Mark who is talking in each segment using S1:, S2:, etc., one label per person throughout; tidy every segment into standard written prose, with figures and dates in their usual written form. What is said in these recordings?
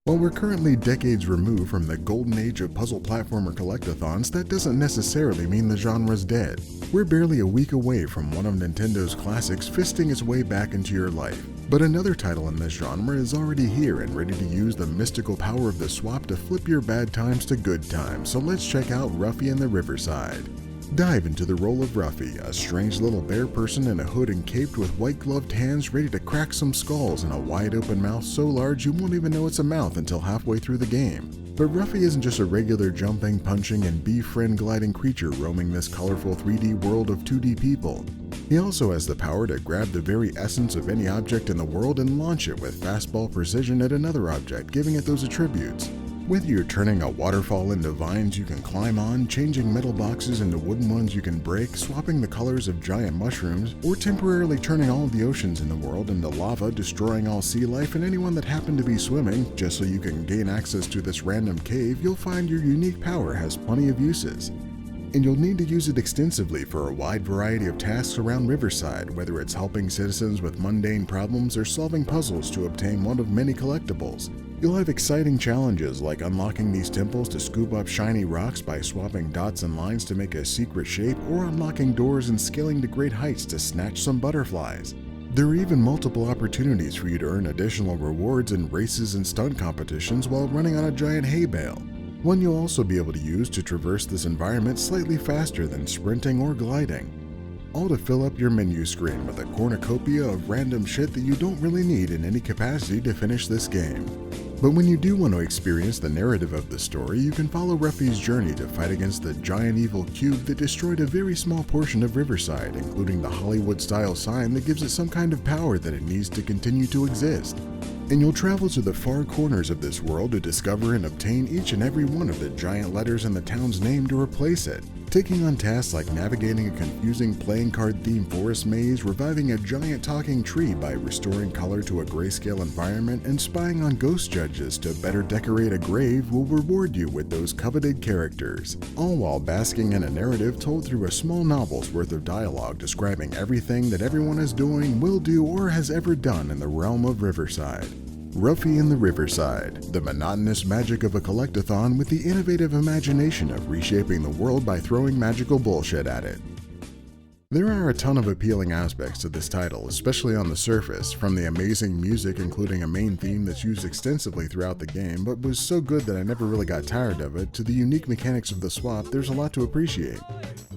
S1: While we're currently decades removed from the golden age of puzzle platformer collectathons, that doesn't necessarily mean the genre's dead. We're barely a week away from one of Nintendo's classics fisting its way back into your life. But another title in this genre is already here and ready to use the mystical power of the swap to flip your bad times to good times, so let's check out Ruffy and the Riverside. Dive into the role of Ruffy, a strange little bear person in a hood and caped with white-gloved hands ready to crack some skulls and a wide-open mouth so large you won't even know it's a mouth until halfway through the game. But Ruffy isn't just a regular jumping, punching, and befriend gliding creature roaming this colorful 3D world of 2D people. He also has the power to grab the very essence of any object in the world and launch it with fastball precision at another object, giving it those attributes. Whether you're turning a waterfall into vines you can climb on, changing metal boxes into wooden ones you can break, swapping the colors of giant mushrooms, or temporarily turning all of the oceans in the world into lava, destroying all sea life and anyone that happened to be swimming, just so you can gain access to this random cave, you'll find your unique power has plenty of uses. And you'll need to use it extensively for a wide variety of tasks around Riverside, whether it's helping citizens with mundane problems or solving puzzles to obtain one of many collectibles. You'll have exciting challenges like unlocking these temples to scoop up shiny rocks by swapping dots and lines to make a secret shape, or unlocking doors and scaling to great heights to snatch some butterflies. There are even multiple opportunities for you to earn additional rewards in races and stunt competitions while running on a giant hay bale. One you'll also be able to use to traverse this environment slightly faster than sprinting or gliding. All to fill up your menu screen with a cornucopia of random shit that you don't really need in any capacity to finish this game. But when you do want to experience the narrative of the story, you can follow Ruffy's journey to fight against the giant evil cube that destroyed a very small portion of Riverside, including the Hollywood-style sign that gives it some kind of power that it needs to continue to exist. And you'll travel to the far corners of this world to discover and obtain each and every one of the giant letters in the town's name to replace it, taking on tasks like navigating a confusing playing card-themed forest maze, reviving a giant talking tree by restoring color to a grayscale environment, and spying on ghost judges to better decorate a grave will reward you with those coveted characters, all while basking in a narrative told through a small novel's worth of dialogue describing everything that everyone is doing, will do, or has ever done in the realm of Riverside. Ruffy and the Riverside, the monotonous magic of a collectathon with the innovative imagination of reshaping the world by throwing magical bullshit at it. There are a ton of appealing aspects to this title, especially on the surface, from the amazing music including a main theme that's used extensively throughout the game but was so good that I never really got tired of it, to the unique mechanics of the swap. There's a lot to appreciate.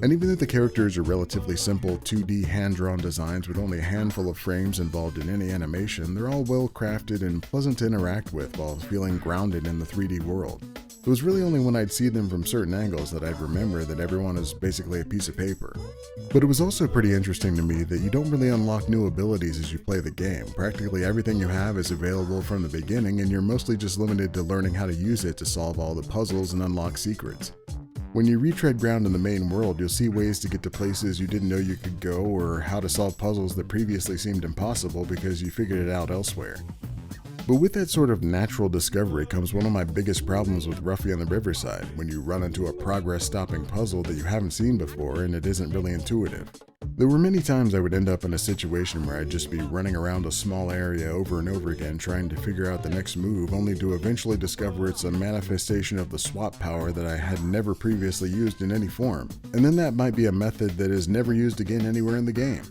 S1: And even though the characters are relatively simple 2D hand-drawn designs with only a handful of frames involved in any animation, they're all well crafted and pleasant to interact with while feeling grounded in the 3D world. It was really only when I'd see them from certain angles that I'd remember that everyone is basically a piece of paper. But it was also pretty interesting to me that you don't really unlock new abilities as you play the game. Practically everything you have is available from the beginning, and you're mostly just limited to learning how to use it to solve all the puzzles and unlock secrets. When you retread ground in the main world, you'll see ways to get to places you didn't know you could go, or how to solve puzzles that previously seemed impossible because you figured it out elsewhere. But with that sort of natural discovery comes one of my biggest problems with Ruffy on the Riverside, when you run into a progress-stopping puzzle that you haven't seen before and it isn't really intuitive. There were many times I would end up in a situation where I'd just be running around a small area over and over again trying to figure out the next move, only to eventually discover it's a manifestation of the swap power that I had never previously used in any form, and then that might be a method that is never used again anywhere in the game.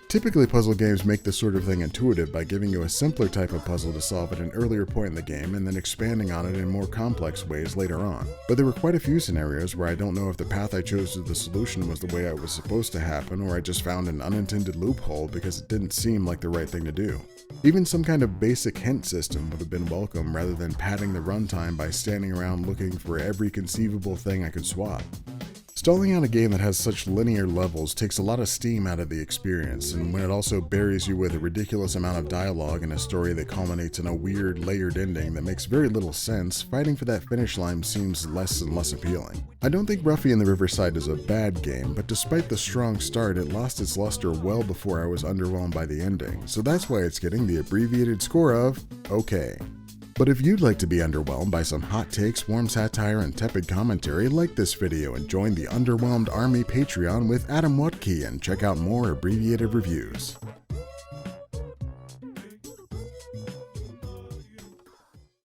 S1: Typically, puzzle games make this sort of thing intuitive by giving you a simpler type of puzzle to solve at an earlier point in the game and then expanding on it in more complex ways later on. But there were quite a few scenarios where I don't know if the path I chose to the solution was the way it was supposed to happen, or I just found an unintended loophole because it didn't seem like the right thing to do. Even some kind of basic hint system would have been welcome rather than padding the runtime by standing around looking for every conceivable thing I could swap. Stalling out a game that has such linear levels takes a lot of steam out of the experience, and when it also buries you with a ridiculous amount of dialogue and a story that culminates in a weird, layered ending that makes very little sense, fighting for that finish line seems less and less appealing. I don't think Ruffy and the Riverside is a bad game, but despite the strong start, it lost its luster well before I was underwhelmed by the ending, so that's why it's getting the abbreviated score of okay. But if you'd like to be underwhelmed by some hot takes, warm satire, and tepid commentary, like this video and join the Underwhelmed Army Patreon with Adam Watke and check out more abbreviated reviews.